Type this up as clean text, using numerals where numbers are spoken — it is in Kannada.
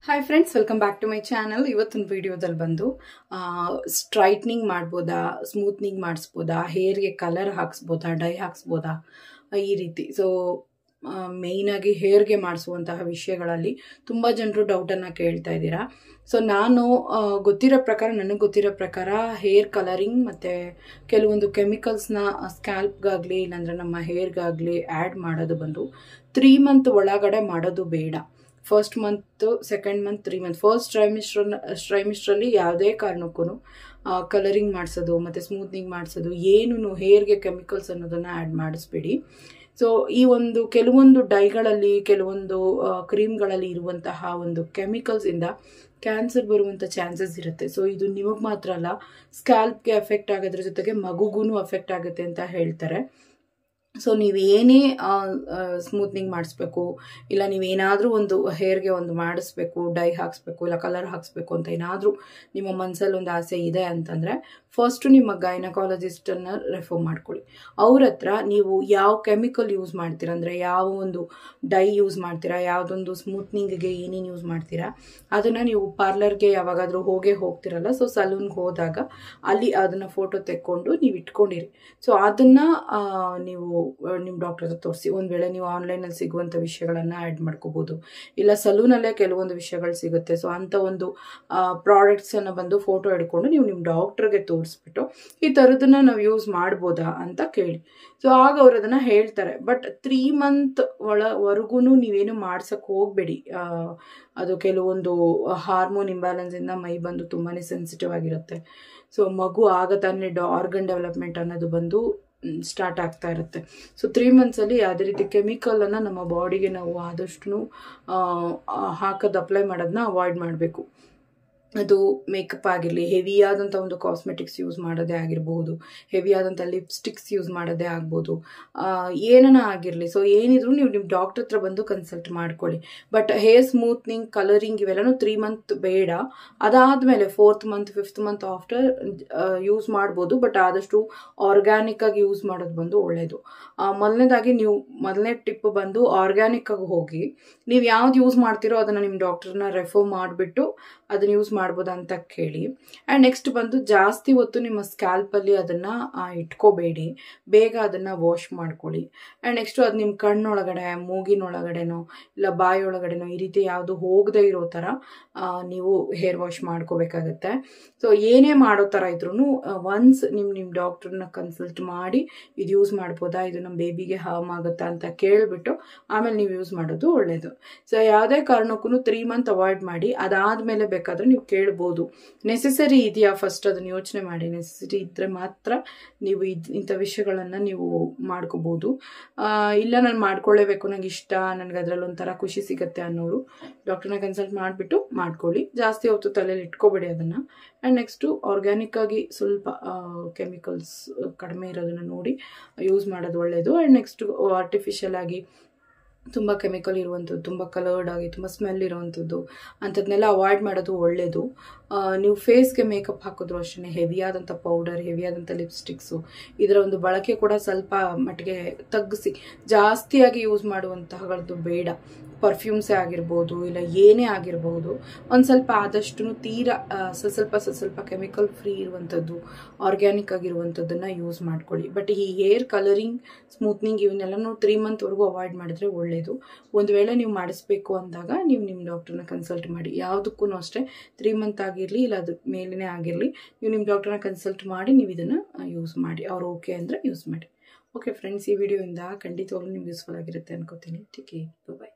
Hi friends, welcome back to my channel. ಇವತ್ತಿನ ವಿಡಿಯೋದಲ್ಲಿ ಬಂದು ಸ್ಟ್ರೈಟ್ನಿಂಗ್ ಮಾಡ್ಬೋದಾ, ಸ್ಮೂತ್ನಿಂಗ್ ಮಾಡಿಸ್ಬೋದಾ, ಹೇರ್ಗೆ ಕಲರ್ ಹಾಕ್ಸ್ಬೋದಾ, ಡೈ ಹಾಕ್ಸ್ಬೋದಾ, ಈ ರೀತಿ. ಸೊ ಮೇಯ್ನಾಗಿ ಹೇರ್ಗೆ ಮಾಡಿಸುವಂತಹ ವಿಷಯಗಳಲ್ಲಿ ತುಂಬ ಜನರು ಡೌಟನ್ನು ಕೇಳ್ತಾ ಇದ್ದೀರಾ. ಸೊ ನಾನು ನನಗೆ ಗೊತ್ತಿರೋ ಪ್ರಕಾರ ಹೇರ್ ಕಲರಿಂಗ್ ಮತ್ತು ಕೆಲವೊಂದು ಕೆಮಿಕಲ್ಸ್ನ ಸ್ಕ್ಯಾಲ್ಪ್ಗಾಗಲಿ ಇಲ್ಲಾಂದರೆ ನಮ್ಮ ಹೇರ್ಗಾಗಲಿ ಆ್ಯಡ್ ಮಾಡೋದು ಬಂದು 3 ಮಂತ್ ಒಳಗಡೆ ಮಾಡೋದು ಬೇಡ. First month, second month, 3 month, first ಟ್ರೈಮಿಸ್ಟ್ರಲ್ಲಿ ಯಾವುದೇ ಕಾರಣಕ್ಕೂ ಕಲರಿಂಗ್ ಮಾಡಿಸೋದು ಮತ್ತು ಸ್ಮೂತ್ನಿಂಗ್ ಮಾಡಿಸೋದು ಏನು ಹೇರ್ಗೆ ಕೆಮಿಕಲ್ಸ್ ಅನ್ನೋದನ್ನು ಆ್ಯಡ್ ಮಾಡಿಸ್ಬೇಡಿ. ಸೊ ಈ ಕೆಲವೊಂದು ಡೈಗಳಲ್ಲಿ, ಕೆಲವೊಂದು ಕ್ರೀಮ್ಗಳಲ್ಲಿ ಇರುವಂತಹ ಒಂದು ಕೆಮಿಕಲ್ಸಿಂದ ಕ್ಯಾನ್ಸರ್ ಬರುವಂಥ ಚಾನ್ಸಸ್ ಇರುತ್ತೆ. ಸೊ ಇದು ನಿಮಗೆ ಮಾತ್ರ ಅಲ್ಲ, ಸ್ಕ್ಯಾಲ್ಪ್ಗೆ ಎಫೆಕ್ಟ್ ಆಗೋದ್ರ ಜೊತೆಗೆ ಮಗುಗೂ ಎಫೆಕ್ಟ್ ಆಗುತ್ತೆ ಅಂತ ಹೇಳ್ತಾರೆ. ಸೊ ನೀವು ಏನೇ ಸ್ಮೂತ್ನಿಂಗ್ ಮಾಡಿಸ್ಬೇಕು, ಇಲ್ಲ ನೀವೇನಾದರೂ ಒಂದು ಹೇರ್ಗೆ ಒಂದು ಮಾಡಿಸ್ಬೇಕು, ಡೈ ಹಾಕ್ಸ್ಬೇಕು, ಇಲ್ಲ ಕಲರ್ ಹಾಕ್ಸ್ಬೇಕು ಅಂತ ಏನಾದರೂ ನಿಮ್ಮ ಮನಸ್ಸಲ್ಲಿ ಒಂದು ಆಸೆ ಇದೆ ಅಂತಂದರೆ ಫಸ್ಟು ನಿಮ್ಮ ಗೈನಕಾಲಜಿಸ್ಟನ್ನು ರೆಫರ್ ಮಾಡ್ಕೊಳ್ಳಿ. ಅವ್ರ ಹತ್ರ ನೀವು ಯಾವ ಕೆಮಿಕಲ್ ಯೂಸ್ ಮಾಡ್ತೀರಾ, ಅಂದರೆ ಯಾವ ಒಂದು ಡೈ ಯೂಸ್ ಮಾಡ್ತೀರಾ, ಯಾವುದೊಂದು ಸ್ಮೂತ್ನಿಂಗ್ಗೆ ಏನೇನು ಯೂಸ್ ಮಾಡ್ತೀರಾ ಅದನ್ನು ನೀವು ಪಾರ್ಲರ್ಗೆ ಯಾವಾಗಾದರೂ ಹೋಗ್ತಿರಲ್ಲ, ಸೊ ಸಲೂನ್ಗೆ ಹೋದಾಗ ಅಲ್ಲಿ ಅದನ್ನು ಫೋಟೋ ತೆಕ್ಕೊಂಡು ನೀವು ಇಟ್ಕೊಂಡಿರಿ. ಸೊ ಅದನ್ನು ನೀವು ನಿಮ್ಮ ಡಾಕ್ಟರ್ ಹತ್ರ ತೋರಿಸಿ. ಒಂದು ವೇಳೆ ನೀವು ಆನ್ಲೈನಲ್ಲಿ ಸಿಗುವಂಥ ವಿಷಯಗಳನ್ನು ಆ್ಯಡ್ ಮಾಡ್ಕೋಬೋದು, ಇಲ್ಲ ಸಲೂನಲ್ಲೇ ಕೆಲವೊಂದು ವಿಷಯಗಳು ಸಿಗುತ್ತೆ. ಸೊ ಅಂಥ ಒಂದು ಪ್ರಾಡಕ್ಟ್ಸನ್ನು ಬಂದು ಫೋಟೋ ಹಿಡ್ಕೊಂಡು ನೀವು ನಿಮ್ಮ ಡಾಕ್ಟ್ರಿಗೆ ತೋರಿಸ್ಬಿಟ್ಟು ಈ ಥರದನ್ನು ನಾವು ಯೂಸ್ ಮಾಡ್ಬೋದಾ ಅಂತ ಕೇಳಿ. ಸೊ ಆಗ ಅವ್ರು ಅದನ್ನು ಹೇಳ್ತಾರೆ. ಬಟ್ 3 ಮಂತ್ ವರೆಗೂ ನೀವೇನು ಮಾಡ್ಸೋಕ್ಕೆ ಹೋಗಬೇಡಿ. ಅದು ಕೆಲವೊಂದು ಹಾರ್ಮೋನ್ ಇಂಬ್ಯಾಲೆನ್ಸಿಂದ ಮೈ ಬಂದು ತುಂಬಾ ಸೆನ್ಸಿಟಿವ್ ಆಗಿರುತ್ತೆ. ಸೊ ಮಗು ಆಗ ತಾನೇ ಆರ್ಗನ್ ಡೆವಲಪ್ಮೆಂಟ್ ಅನ್ನೋದು ಬಂದು ಸ್ಟಾರ್ಟ್ ಆಗ್ತಾ ಇರುತ್ತೆ. ಸೊ 3 ಮಂತ್ಸಲ್ಲಿ ಯಾವುದೇ ರೀತಿ ಕೆಮಿಕಲನ್ನು ನಮ್ಮ ಬಾಡಿಗೆ ನಾವು ಆದಷ್ಟು ಅಪ್ಲೈ ಮಾಡೋದನ್ನ ಅವಾಯ್ಡ್ ಮಾಡಬೇಕು. ಅದು ಮೇಕಪ್ ಆಗಿರಲಿ, ಹೆವಿಯಾದಂಥ ಒಂದು ಕಾಸ್ಮೆಟಿಕ್ಸ್ ಯೂಸ್ ಮಾಡೋದೇ ಆಗಿರ್ಬೋದು, ಹೆವಿಯಾದಂಥ ಲಿಪ್ಸ್ಟಿಕ್ಸ್ ಯೂಸ್ ಮಾಡೋದೇ ಆಗ್ಬೋದು, ಏನನ್ನ ಆಗಿರಲಿ. ಸೊ ಏನಿದ್ರು ನೀವು ನಿಮ್ಮ ಡಾಕ್ಟರ್ ಹತ್ರ ಬಂದು ಕನ್ಸಲ್ಟ್ ಮಾಡ್ಕೊಳ್ಳಿ. ಬಟ್ ಹೇರ್ ಸ್ಮೂತ್ನಿಂಗ್, ಕಲರಿಂಗ್ ಇವೆಲ್ಲನೂ 3 ಮಂತ್ ಬೇಡ. ಅದಾದಮೇಲೆ 4th month, 5th month after use ಮಾಡ್ಬೋದು. ಬಟ್ ಆದಷ್ಟು ಆರ್ಗ್ಯಾನಿಕ್ ಆಗಿ ಯೂಸ್ ಮಾಡೋದು ಬಂದು ಒಳ್ಳೆಯದು. ಮೊದಲನೇ ಟಿಪ್ ಬಂದು ಆರ್ಗ್ಯಾನಿಕ್ ಆಗಿ ಹೋಗಿ ನೀವು ಯಾವ್ದು ಯೂಸ್ ಮಾಡ್ತೀರೋ ಅದನ್ನು ನಿಮ್ಮ ಡಾಕ್ಟರ್ನ ರೆಫರ್ ಮಾಡಿಬಿಟ್ಟು ಅದನ್ನು ಯೂಸ್ ಮಾಡ್ಬೋದಾ ಅಂತ ಕೇಳಿ. ಆ್ಯಂಡ್ ನೆಕ್ಸ್ಟ್ ಬಂದು ಜಾಸ್ತಿ ಹೊತ್ತು ನಿಮ್ಮ ಸ್ಕ್ಯಾಲ್ಪಲ್ಲಿ ಅದನ್ನು ಇಟ್ಕೋಬೇಡಿ, ಬೇಗ ಅದನ್ನು ವಾಶ್ ಮಾಡ್ಕೊಳ್ಳಿ. ಆ್ಯಂಡ್ ನೆಕ್ಸ್ಟು ಅದು ನಿಮ್ಮ ಕಣ್ಣೊಳಗಡೆ, ಮೂಗಿನೊಳಗಡೆನೋ ಇಲ್ಲ ಬಾಯಿಯೊಳಗಡೆನೋ ಈ ರೀತಿ ಯಾವುದು ಹೋಗದೆ ಇರೋ ಥರ ನೀವು ಹೇರ್ ವಾಶ್ ಮಾಡ್ಕೋಬೇಕಾಗತ್ತೆ. ಸೊ ಏನೇ ಮಾಡೋ ಥರ ಇದ್ರೂ ಒನ್ಸ್ ನಿಮ್ಮ ಡಾಕ್ಟ್ರನ್ನ ಕನ್ಸಲ್ಟ್ ಮಾಡಿ ಇದು ಯೂಸ್ ಮಾಡ್ಬೋದಾ, ಇದು ನಮ್ಮ ಬೇಬಿಗೆ ಹಾರ್ಮ್ ಆಗುತ್ತಾ ಅಂತ ಕೇಳಿಬಿಟ್ಟು ಆಮೇಲೆ ನೀವು ಯೂಸ್ ಮಾಡೋದು ಒಳ್ಳೆಯದು. ಸೊ ಯಾವುದೇ ಕಾರಣಕ್ಕೂ 3 ಮಂತ್ ಅವಾಯ್ಡ್ ಮಾಡಿ. ಅದಾದಮೇಲೆ ಬೇಕಾದರೆ ನೀವು ಕೇಳ್ಬೋದು, ನೆಸೆಸರಿ ಇದೆಯಾ ಫಸ್ಟ್ ಅದನ್ನು ಯೋಚನೆ ಮಾಡಿ. ನೆಸೆಸರಿ ಇದ್ದರೆ ಮಾತ್ರ ನೀವು ಇಂಥ ವಿಷಯಗಳನ್ನು ನೀವು ಮಾಡ್ಕೋಬೋದು. ಇಲ್ಲ ನಾನು ಮಾಡ್ಕೊಳ್ಳೇಬೇಕು, ನನಗೆ ಇಷ್ಟ, ನನಗೆ ಅದರಲ್ಲಿ ಒಂಥರ ಖುಷಿ ಸಿಗುತ್ತೆ ಅನ್ನೋರು ಡಾಕ್ಟರ್ನ ಕನ್ಸಲ್ಟ್ ಮಾಡಿಬಿಟ್ಟು ಮಾಡ್ಕೊಳ್ಳಿ. ಜಾಸ್ತಿ ಹೊತ್ತು ತಲೆಯಲ್ಲಿ ಇಟ್ಕೋಬೇಡಿ ಅದನ್ನು. ಆ್ಯಂಡ್ ನೆಕ್ಸ್ಟು ಆರ್ಗ್ಯಾನಿಕ್ ಆಗಿ ಸ್ವಲ್ಪ ಕೆಮಿಕಲ್ಸ್ ಕಡಿಮೆ ಇರೋದನ್ನು ನೋಡಿ ಯೂಸ್ ಮಾಡೋದು ಒಳ್ಳೆಯದು. ಆ್ಯಂಡ್ ನೆಕ್ಸ್ಟು ಆರ್ಟಿಫಿಷಿಯಲ್ ಆಗಿ ತುಂಬ ಕೆಮಿಕಲ್ ಇರುವಂಥದ್ದು, ತುಂಬ ಕಲರ್ಡ್ ಆಗಿ ತುಂಬ ಸ್ಮೆಲ್ ಇರುವಂಥದ್ದು ಅಂಥದ್ದನ್ನೆಲ್ಲ ಅವಾಯ್ಡ್ ಮಾಡೋದು ಒಳ್ಳೆಯದು. ನೀವು ಫೇಸ್ಗೆ ಮೇಕಪ್ ಹಾಕಿದ್ರು ಅಷ್ಟೇ ಹೆವಿಯಾದಂಥ ಪೌಡರ್, ಹೆವಿಯಾದಂಥ ಲಿಪ್ಸ್ಟಿಕ್ಸು ಇದರ ಒಂದು ಬಳಕೆ ಕೂಡ ಸ್ವಲ್ಪ ಮಟ್ಟಿಗೆ ತಗ್ಗಿಸಿ. ಜಾಸ್ತಿಯಾಗಿ ಯೂಸ್ ಮಾಡುವಂತಹದ್ದು ಬೇಡ. ಪರ್ಫ್ಯೂಮ್ಸೇ ಆಗಿರ್ಬೋದು, ಇಲ್ಲ ಏನೇ ಆಗಿರ್ಬೋದು, ಒಂದು ಸ್ವಲ್ಪ ಆದಷ್ಟು ತೀರಾ ಸ್ವಲ್ಪ ಕೆಮಿಕಲ್ ಫ್ರೀ ಇರುವಂಥದ್ದು, ಆರ್ಗ್ಯಾನಿಕ್ ಆಗಿರುವಂಥದ್ದನ್ನು ಯೂಸ್ ಮಾಡ್ಕೊಳ್ಳಿ. ಬಟ್ ಈ ಹೇರ್ ಕಲರಿಂಗ್, ಸ್ಮೂತ್ನಿಂಗ್ ಇವನ್ನೆಲ್ಲನೂ 3 ಮಂತ್ವರೆಗೂ ಅವಾಯ್ಡ್ ಮಾಡಿದ್ರೆ ಒಳ್ಳೆಯದು. ಒಂದು ವೇಳೆ ನೀವು ಮಾಡಿಸ್ಬೇಕು ಅಂದಾಗ ನೀವು ನಿಮ್ಮ ಡಾಕ್ಟರ್ನ ಕನ್ಸಲ್ಟ್ ಮಾಡಿ. ಯಾವುದಕ್ಕೂ ಅಷ್ಟೇ 3 ಮಂತ್ ಆಗಿರಲಿ ಇಲ್ಲ ಅದ್ರ ಮೇಲೇ ಆಗಿರಲಿ, ನೀವು ನಿಮ್ಮ ಡಾಕ್ಟರ್ನ ಕನ್ಸಲ್ಟ್ ಮಾಡಿ ನೀವು ಇದನ್ನು ಯೂಸ್ ಮಾಡಿ. ಅವ್ರು ಓಕೆ ಅಂದರೆ ಯೂಸ್ ಮಾಡಿ. ಓಕೆ ಫ್ರೆಂಡ್ಸ್, ಈ ವಿಡಿಯೋಯಿಂದ ಖಂಡಿತವಾಗ್ಲೂ ನಿಮ್ಗೆ ಯೂಸ್ಫುಲ್ ಆಗಿರುತ್ತೆ ಅನ್ಕೋತೀನಿ. ಟೇಕ್ ಕೇರ್, ಬಾಯ್.